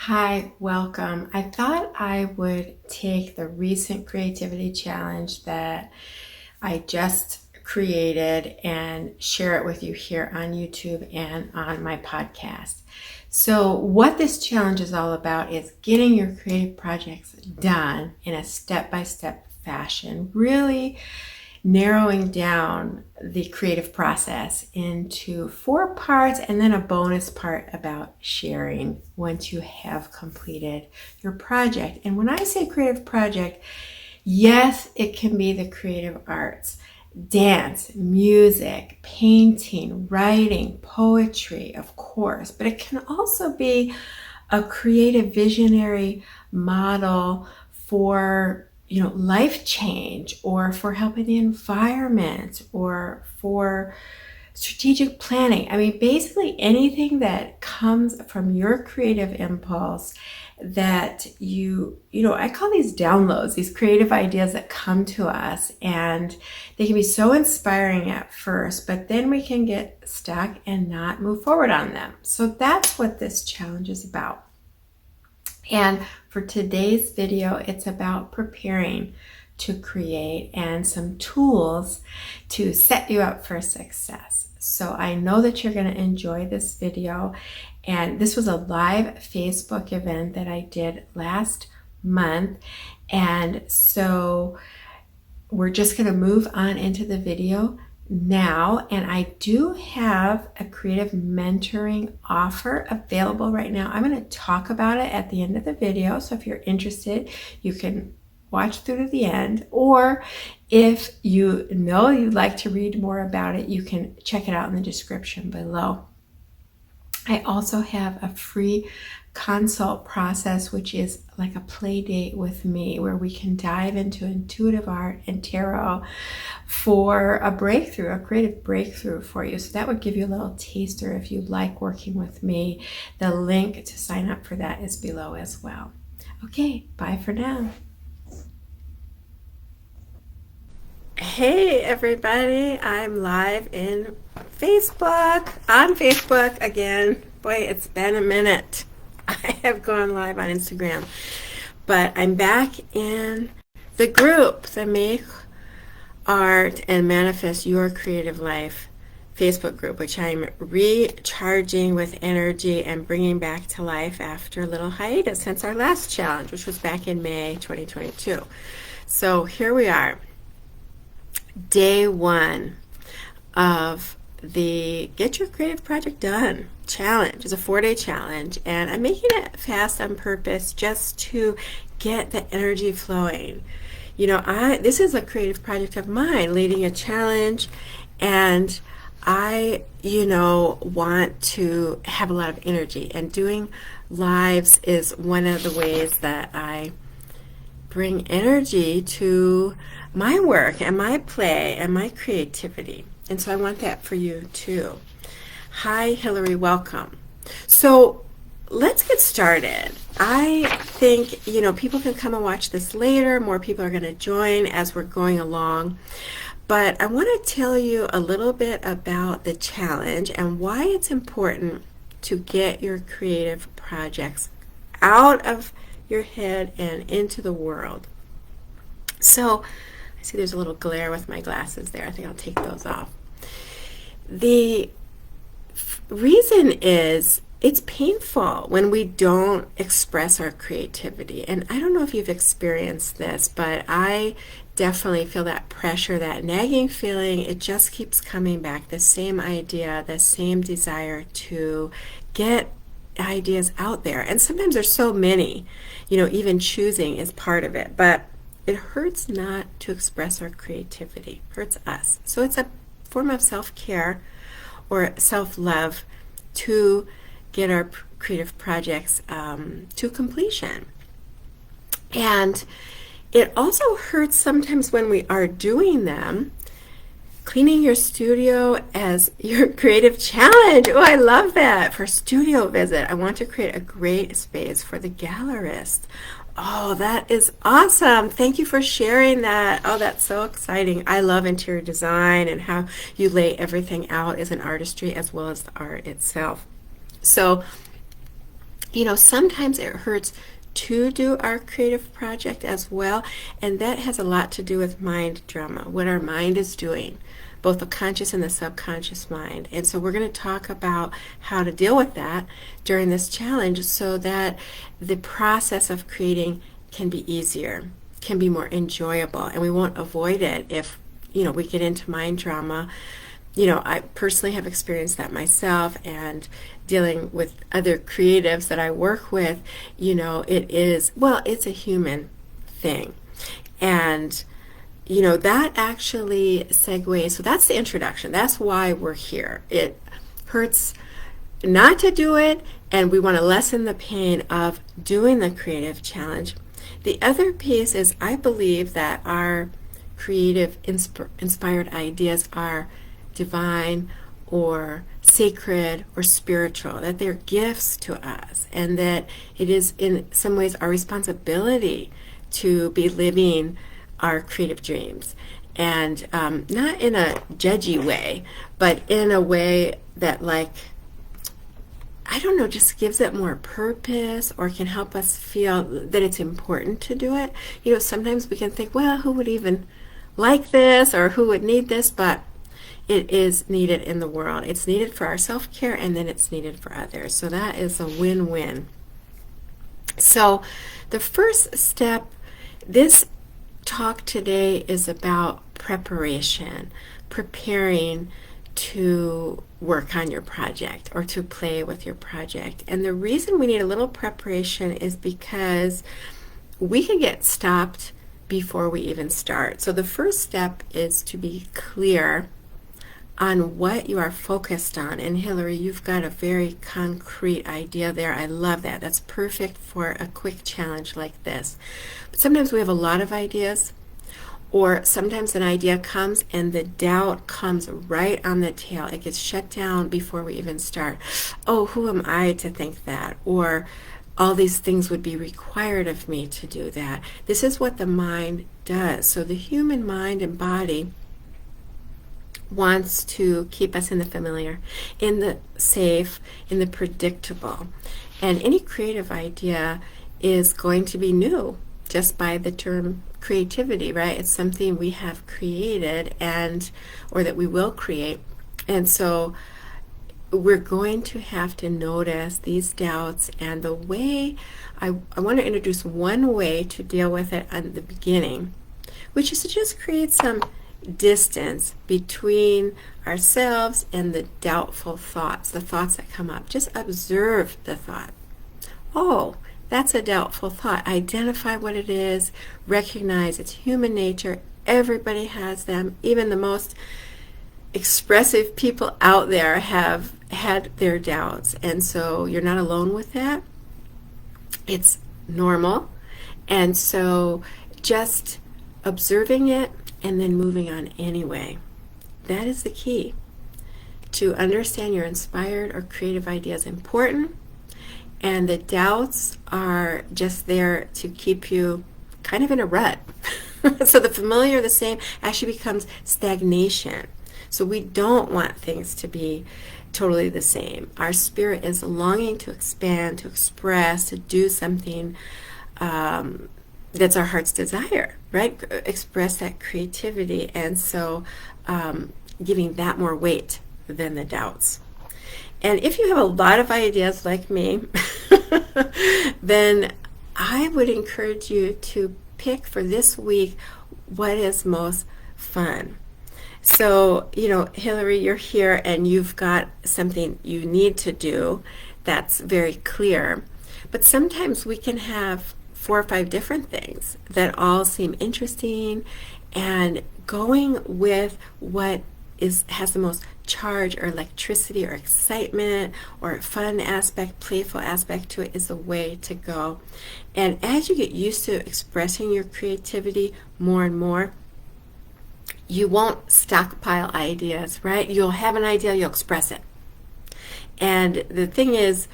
Hi, welcome. I thought I would take the recent creativity challenge that I just created and share it with you here on YouTube and on my podcast. So, what this challenge is all about is getting your creative projects done in a step by step fashion, really narrowing down the creative process into 4 parts and then a bonus part about sharing once you have completed your project. And when I say creative project, yes, it can be the creative arts, dance, music, painting, writing, poetry, of course, but it can also be a creative visionary model for life change, or for helping the environment, or for strategic planning. I mean, basically anything that comes from your creative impulse that I call these downloads, these creative ideas that come to us, and they can be so inspiring at first, but then we can get stuck and not move forward on them. So that's what this challenge is about. And for today's video, it's about preparing to create and some tools to set you up for success. So I know that you're going to enjoy this video. And this was a live Facebook event that I did last month. And so we're just going to move on into the video now, and I do have a creative mentoring offer available right now. I'm going to talk about it at the end of the video, so if you're interested, you can watch through to the end, or if you know you'd like to read more about it, you can check it out in the description below. I also have a free consult process, which is like a play date with me, where we can dive into intuitive art and tarot for a breakthrough, a creative breakthrough for you. So that would give you a little taster if you'd like working with me. The link to sign up for that is below as well. Okay, bye for now. Hey everybody, I'm live on Facebook again. Boy, it's been a minute. I have gone live on Instagram, but I'm back in the group, the Make Art and Manifest Your Creative Life Facebook group, which I'm recharging with energy and bringing back to life after a little hiatus since our last challenge, which was back in May 2022. So here we are, day 1 of the Get Your Creative Project Done challenge. It's a 4-day challenge, and I'm making it fast on purpose just to get the energy flowing. This is a creative project of mine, leading a challenge, and I want to have a lot of energy, and doing lives is one of the ways that I bring energy to my work and my play and my creativity. And so I want that for you too. Hi, Hillary, welcome. So let's get started. I think, people can come and watch this later. More people are going to join as we're going along. But I want to tell you a little bit about the challenge and why it's important to get your creative projects out of your head and into the world. So I see there's a little glare with my glasses there. I think I'll take those off. The reason is it's painful when we don't express our creativity. And I don't know if you've experienced this, but I definitely feel that pressure, that nagging feeling. It just keeps coming back, the same idea, the same desire to get ideas out there. And sometimes there's so many, even choosing is part of it. But it hurts not to express our creativity. It hurts us. So it's a form of self-care or self-love to get our creative projects to completion. And it also hurts sometimes when we are doing them. Cleaning your studio as your creative challenge. Oh, I love that. For studio visit, I want to create a great space for the gallerist. Oh, that is awesome. Thank you for sharing that. Oh, that's so exciting. I love interior design, and how you lay everything out is an artistry as well as the art itself. So Sometimes it hurts to do our creative project as well, and that has a lot to do with mind drama, what our mind is doing, both the conscious and the subconscious mind. And so we're going to talk about how to deal with that during this challenge so that the process of creating can be easier, can be more enjoyable, and we won't avoid it if we get into mind drama. I personally have experienced that myself, and dealing with other creatives that I work with, it's a human thing. And, that actually segues, so that's the introduction. That's why we're here. It hurts not to do it, and we want to lessen the pain of doing the creative challenge. The other piece is I believe that our creative inspired ideas are divine or sacred or spiritual, that they're gifts to us, and that it is in some ways our responsibility to be living our creative dreams. And not in a judgy way, but in a way that, just gives it more purpose or can help us feel that it's important to do it. Sometimes we can think, well, who would even like this or who would need this? But it is needed in the world. It's needed for our self-care, and then it's needed for others. So that is a win-win. So the first step, this talk today is about preparation, preparing to work on your project or to play with your project. And the reason we need a little preparation is because we can get stopped before we even start. So the first step is to be clear on what you are focused on. And Hillary, you've got a very concrete idea there. I love that. That's perfect for a quick challenge like this. But sometimes we have a lot of ideas, or sometimes an idea comes and the doubt comes right on the tail. It gets shut down before we even start. Oh, who am I to think that? Or all these things would be required of me to do that. This is what the mind does. So the human mind and body wants to keep us in the familiar, in the safe, in the predictable. And any creative idea is going to be new just by the term creativity, right? It's something we have created or that we will create. And so we're going to have to notice these doubts, and the way I want to introduce one way to deal with it at the beginning, which is to just create some distance between ourselves and the doubtful thoughts, the thoughts that come up. Just observe the thought. Oh, that's a doubtful thought. Identify what it is, recognize it's human nature. Everybody has them. Even the most expressive people out there have had their doubts, and so you're not alone with that. It's normal. And so just observing it and then moving on anyway. That is the key. To understand your inspired or creative idea is important, and the doubts are just there to keep you kind of in a rut. So the familiar, the same, actually becomes stagnation. So we don't want things to be totally the same. Our spirit is longing to expand, to express, to do something that's our heart's desire, right? Express that creativity. And so giving that more weight than the doubts. And if you have a lot of ideas like me, then I would encourage you to pick for this week what is most fun. So, Hillary, you're here and you've got something you need to do that's very clear. But sometimes we can have 4 or 5 different things that all seem interesting, and going with what has the most charge or electricity or excitement or fun aspect, playful aspect to it is the way to go. And as you get used to expressing your creativity more and more, you won't stockpile ideas, right? You'll have an idea, you'll express it. And the thing is,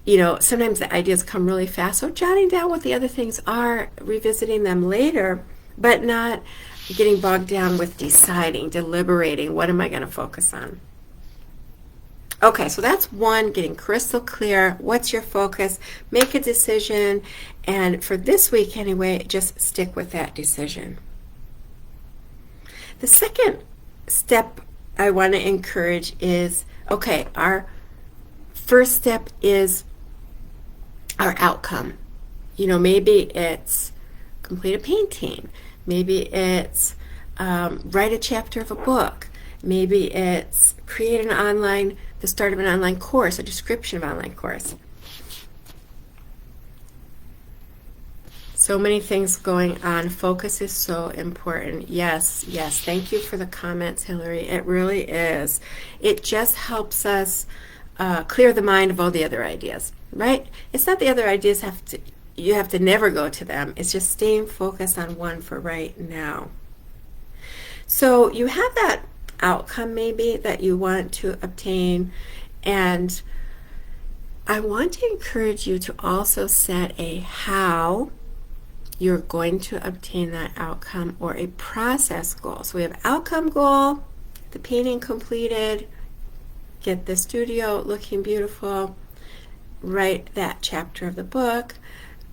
sometimes the ideas come really fast, so jotting down what the other things are, revisiting them later, but not getting bogged down with deciding, deliberating, what am I going to focus on? Okay, so that's one, getting crystal clear. What's your focus? Make a decision. And for this week anyway, just stick with that decision. The second step I want to encourage is, okay, our first step is our outcome. Maybe it's complete a painting. Maybe it's write a chapter of a book. Maybe it's create the start of an online course, a description of an online course. So many things going on. Focus is so important. Yes, yes. Thank you for the comments, Hillary. It really is. It just helps us clear the mind of all the other ideas, right? It's not the other ideas you have to never go to them. It's just staying focused on one for right now. So you have that outcome maybe that you want to obtain, and I want to encourage you to also set a how you're going to obtain that outcome, or a process goal. So we have outcome goal, the painting completed, get the studio looking beautiful, write that chapter of the book,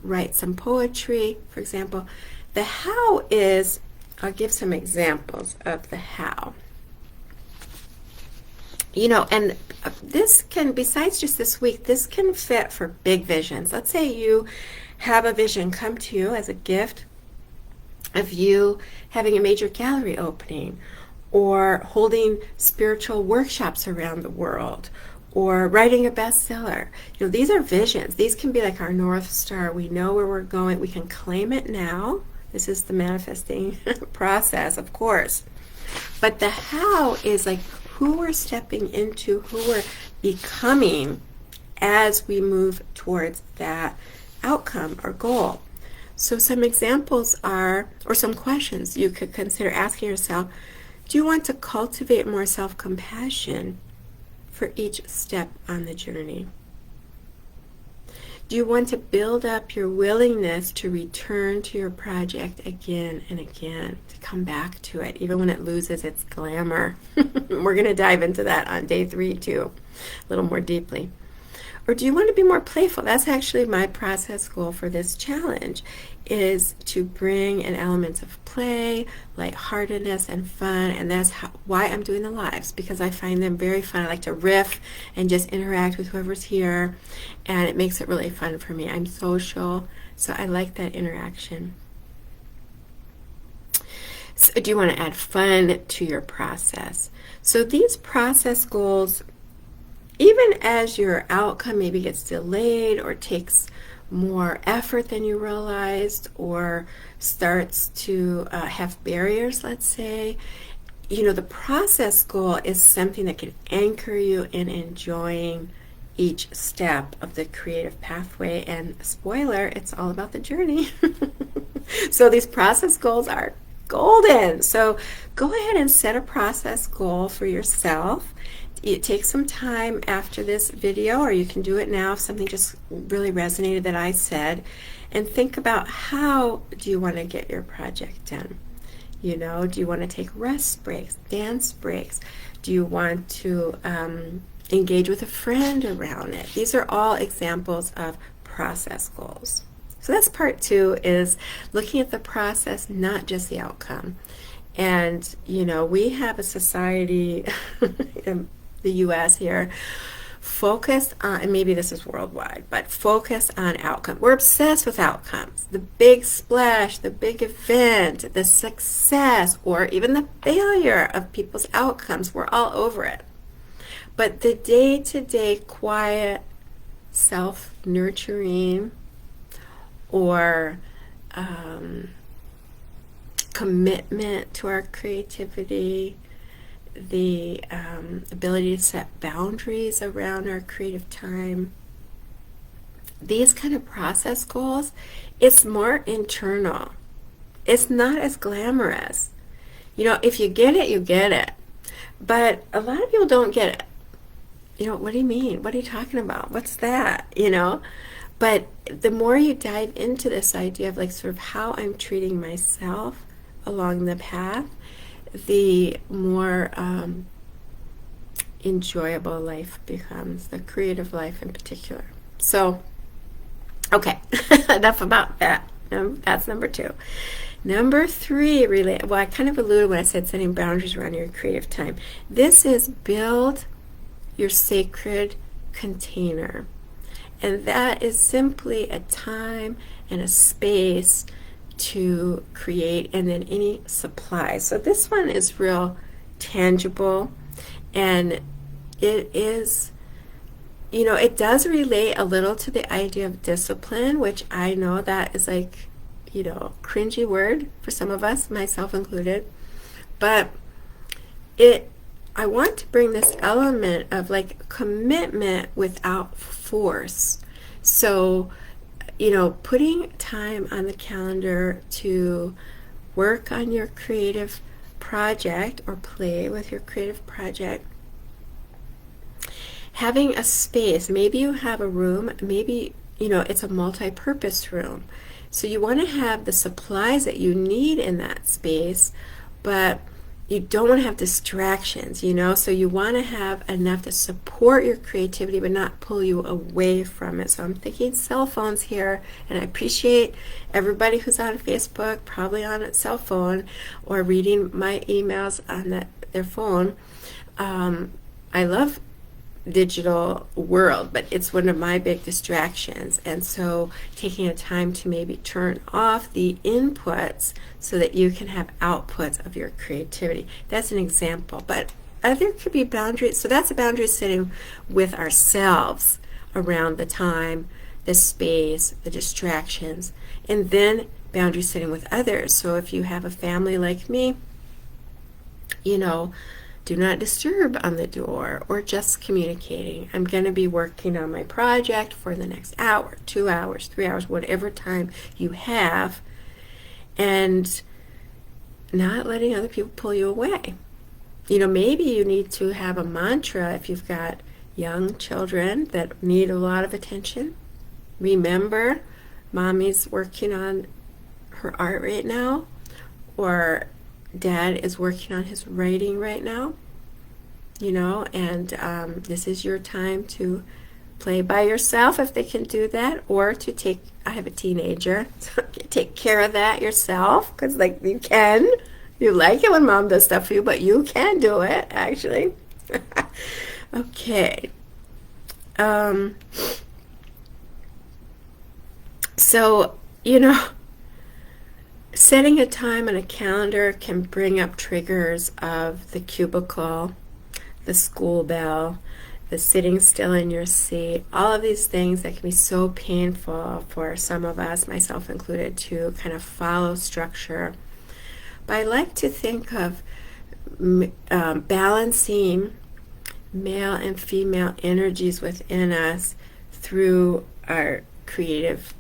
write some poetry, for example. The how is, I'll give some examples of the how. And this can, besides just this week, this can fit for big visions. Let's say you have a vision come to you as a gift of you having a major gallery opening, or holding spiritual workshops around the world, or writing a bestseller. These are visions. These can be like our North Star. We know where we're going. We can claim it now. This is the manifesting process, of course. But the how is like who we're stepping into, who we're becoming as we move towards that outcome or goal. So some examples are, or some questions you could consider asking yourself: do you want to cultivate more self-compassion for each step on the journey? Do you want to build up your willingness to return to your project again and again, to come back to it, even when it loses its glamour? We're going to dive into that on day 3 too, a little more deeply. Or do you want to be more playful? That's actually my process goal for this challenge, is to bring in elements of play, lightheartedness, and fun. And that's why I'm doing the lives, because I find them very fun. I like to riff and just interact with whoever's here, and it makes it really fun for me. I'm social, so I like that interaction. So do you want to add fun to your process? So these process goals, even as your outcome maybe gets delayed or takes more effort than you realized, or starts to have barriers, let's say, the process goal is something that can anchor you in enjoying each step of the creative pathway. And spoiler, it's all about the journey. So these process goals are golden. So go ahead and set a process goal for yourself. It takes some time after this video, or you can do it now if something just really resonated that I said, and think about, how do you want to get your project done? Do you want to take rest breaks, dance breaks? Do you want to engage with a friend around it? These are all examples of process goals. So that's part 2, is looking at the process, not just the outcome. And we have a society in the US here focused on, and maybe this is worldwide, but focus on outcome. We're obsessed with outcomes. The big splash, the big event, the success, or even the failure of people's outcomes. We're all over it. But the day-to-day quiet self-nurturing, or commitment to our creativity, the ability to set boundaries around our creative time, these kind of process goals, it's more internal. It's not as glamorous. If you get it, you get it. But a lot of people don't get it. What do you mean? What are you talking about? What's that? But the more you dive into this idea of sort of how I'm treating myself along the path, the more enjoyable life becomes, the creative life in particular. So, okay, enough about that. That's number 2. Number 3, well, I kind of alluded when I said setting boundaries around your creative time. This is build your sacred container. And that is simply a time and a space to create, and then any supplies. So this one is real tangible, and it is, it does relate a little to the idea of discipline, which I know that is like, cringy word for some of us, myself included. But I want to bring this element of like commitment without force. So, putting time on the calendar to work on your creative project or play with your creative project. Having a space, maybe you have a room, maybe, it's a multi-purpose room. So you want to have the supplies that you need in that space, but you don't want to have distractions, so you want to have enough to support your creativity but not pull you away from it. So I'm thinking cell phones here, and I appreciate everybody who's on Facebook, probably on a cell phone or reading my emails on their phone. I love digital world, but it's one of my big distractions, and so taking a time to maybe turn off the inputs so that you can have outputs of your creativity. That's an example, but there could be boundaries. So that's a boundary setting with ourselves around the time, the space, the distractions, and then boundary setting with others. So if you have a family like me, do not disturb on the door, or just communicating. I'm going to be working on my project for the next hour, 2 hours, 3 hours, whatever time you have, and not letting other people pull you away. Maybe you need to have a mantra if you've got young children that need a lot of attention. Remember, mommy's working on her art right now, or dad is working on his writing right now, and this is your time to play by yourself if they can do that, or to I have a teenager, so take care of that yourself, because you can. You like it when mom does stuff for you, but you can do it, actually. Okay. So, setting a time on a calendar can bring up triggers of the cubicle, the school bell, the sitting still in your seat, all of these things that can be so painful for some of us, myself included, to kind of follow structure. But I like to think of balancing male and female energies within us through our creative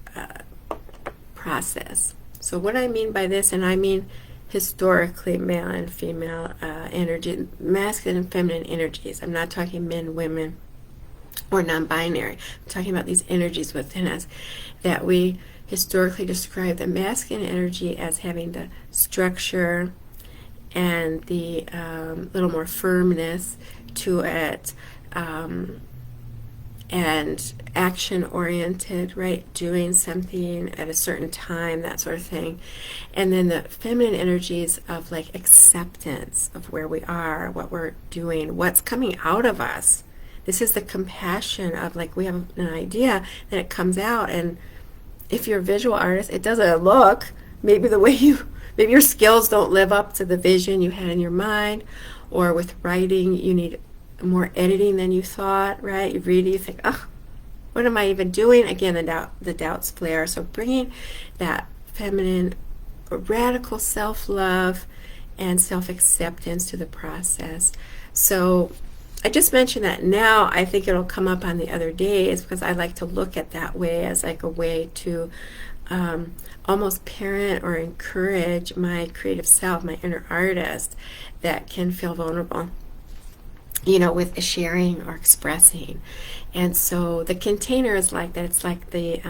process. So what I mean by this, and I mean historically male and female energy, masculine and feminine energies. I'm not talking men, women, or non-binary. I'm talking about these energies within us that we historically describe the masculine energy as having the structure and the little more firmness to it, and action-oriented, right? Doing something at a certain time, that sort of thing. And then the feminine energies of acceptance of where we are, what we're doing, what's coming out of us. This is the compassion of we have an idea, then it comes out, and if you're a visual artist, it doesn't look maybe the way maybe your skills don't live up to the vision you had in your mind, or with writing, you need more editing than you thought, right? You read it, you think, oh, what am I even doing? Again, the doubts flare. So bringing that feminine, radical self-love and self-acceptance to the process. So I just mentioned that now. I think it'll come up on the other days, because I like to look at that way as a way to almost parent or encourage my creative self, my inner artist, that can feel vulnerable, with sharing or expressing. And so the container is like that. It's like the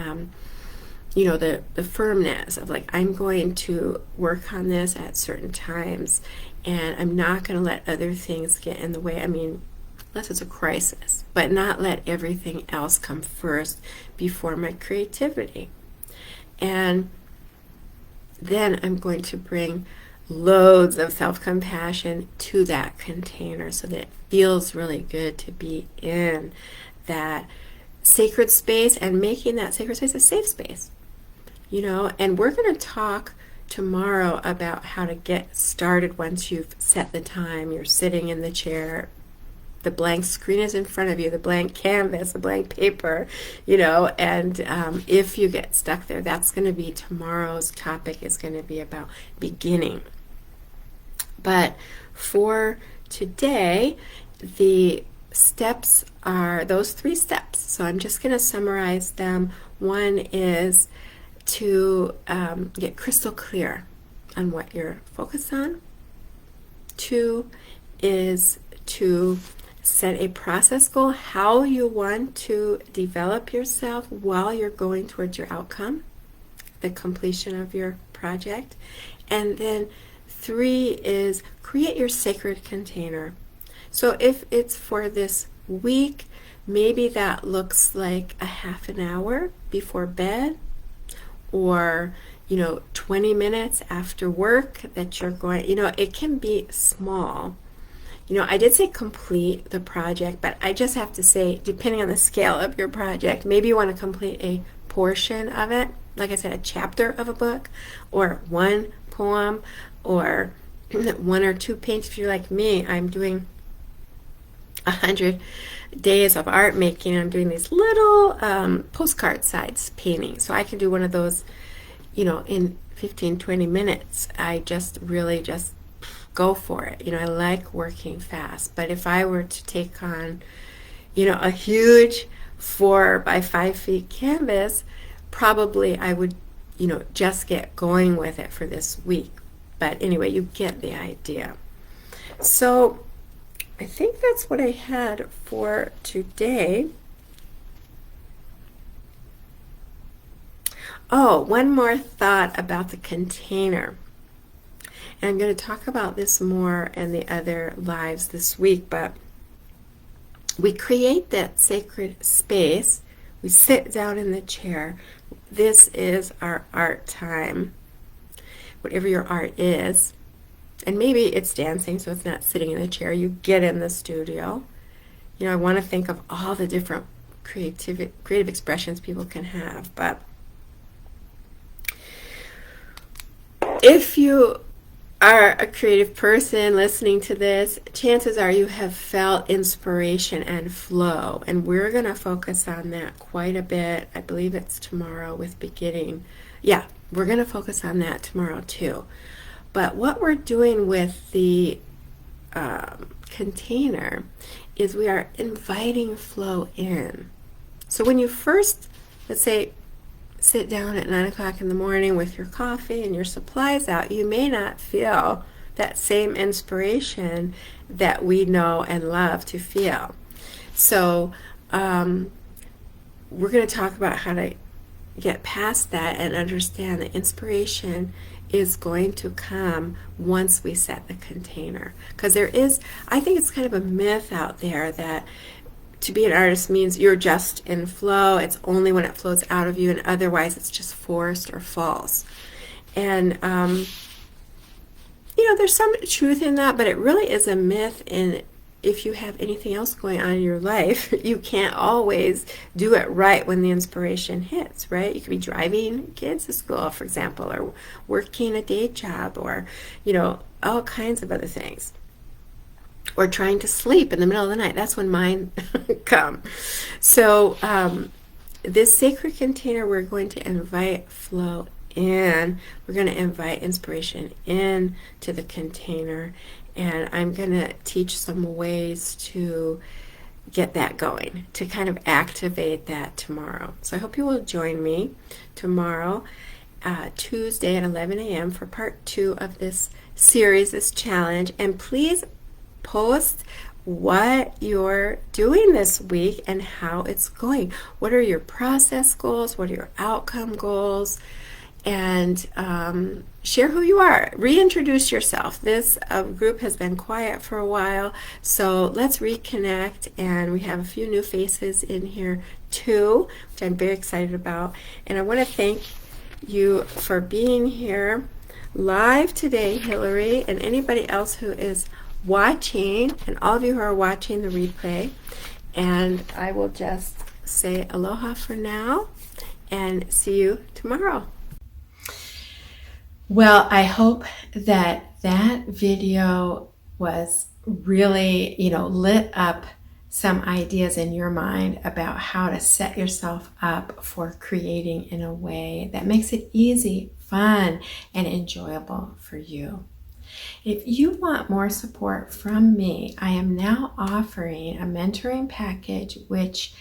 the firmness of I'm going to work on this at certain times, and I'm not going to let other things get in the way. I mean, unless it's a crisis, but not let everything else come first before my creativity. And then I'm going to bring loads of self-compassion to that container so that it feels really good to be in that sacred space and making that sacred space a safe space. And we're going to talk tomorrow about how to get started once you've set the time, you're sitting in the chair, the blank screen is in front of you, the blank canvas, the blank paper, and if you get stuck there, that's going to be tomorrow's topic, is going to be about beginning. But for today, the steps are those 3 steps. So I'm just going to summarize them. One is to get crystal clear on what you're focused on. 2 is to set a process goal, how you want to develop yourself while you're going towards your outcome, the completion of your project. And then 3 is create your sacred container. So if it's for this week, maybe that looks like a half an hour before bed, or 20 minutes after work that you're going, it can be small. I did say complete the project, but I just have to say, depending on the scale of your project, maybe you want to complete a portion of it, like I said, a chapter of a book, or 1 poem, or 1 or 2 paints. If you're like me, I'm doing 100 days of art making. I'm doing these little postcard size paintings, so I can do one of those in 15-20 minutes. I just really just go for it. I like working fast, but if I were to take on a huge 4 by 5 feet canvas, probably I would just get going with it for this week. But anyway, you get the idea. So I think that's what I had for today. Oh, one more thought about the container. And I'm going to talk about this more in the other lives this week, but we create that sacred space. We sit down in the chair. This is our art time, whatever your art is. And maybe it's dancing, so it's not sitting in a chair. You get in the studio. I want to think of all the different creative expressions people can have. But if you are a creative person listening to this, chances are you have felt inspiration and flow. And we're going to focus on that quite a bit. I believe it's tomorrow with beginning. Yeah, we're going to focus on that tomorrow too. But what we're doing with the container is we are inviting flow in. So when you first, let's say, sit down at 9 o'clock in the morning with your coffee and your supplies out, you may not feel that same inspiration that we know and love to feel. So we're going to talk about how to get past that and understand that inspiration is going to come once we set the container. Because I think it's kind of a myth out there that to be an artist means you're just in flow. It's only when it flows out of you, and otherwise it's just forced or false. And there's some truth in that, but it really is a myth. And if you have anything else going on in your life, you can't always do it right when the inspiration hits, right? You could be driving kids to school, for example, or working a day job, or all kinds of other things. Or trying to sleep in the middle of the night. That's when mine come. So this sacred container, we're going to invite flow in. We're going to invite inspiration in to the container. And I'm going to teach some ways to get that going, to kind of activate that tomorrow. So I hope you will join me tomorrow, Tuesday at 11 a.m. for part 2 of this series, this challenge. And please post what you're doing this week and how it's going. What are your process goals? What are your outcome goals? and share who you are. Reintroduce yourself. This group has been quiet for a while, so let's reconnect. And we have a few new faces in here too, which I'm very excited about. And I want to thank you for being here live today, Hillary, and anybody else who is watching, and all of you who are watching the replay. And I will just say aloha for now and see you tomorrow. Well, I hope that video was really, lit up some ideas in your mind about how to set yourself up for creating in a way that makes it easy, fun, and enjoyable for you. If you want more support from me, I am now offering a mentoring package which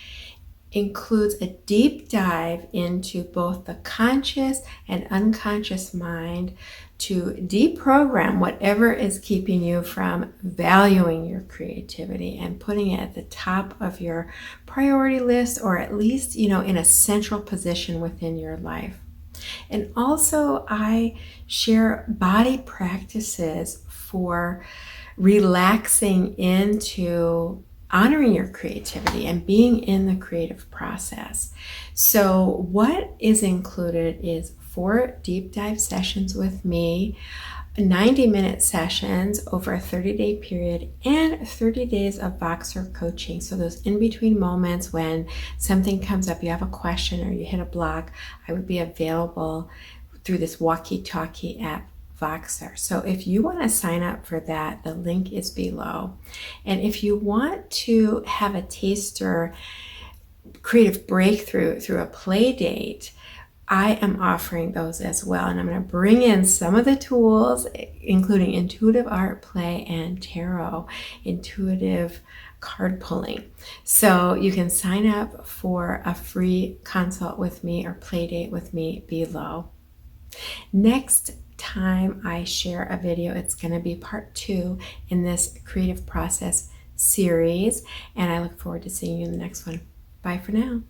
includes a deep dive into both the conscious and unconscious mind to deprogram whatever is keeping you from valuing your creativity and putting it at the top of your priority list, or at least, in a central position within your life. And also, I share body practices for relaxing into honoring your creativity and being in the creative process. So what is included is 4 deep dive sessions with me, 90-minute sessions over a 30-day period, and 30 days of Voxer coaching. So those in-between moments when something comes up, you have a question or you hit a block, I would be available through this walkie-talkie app, Voxer. So if you want to sign up for that, the link is below. And if you want to have a taster creative breakthrough through a play date, I am offering those as well. And I'm going to bring in some of the tools, including intuitive art play and tarot, intuitive card pulling. So you can sign up for a free consult with me or play date with me below. Next time I share a video, it's going to be part 2 in this creative process series, and I look forward to seeing you in the next one. Bye for now.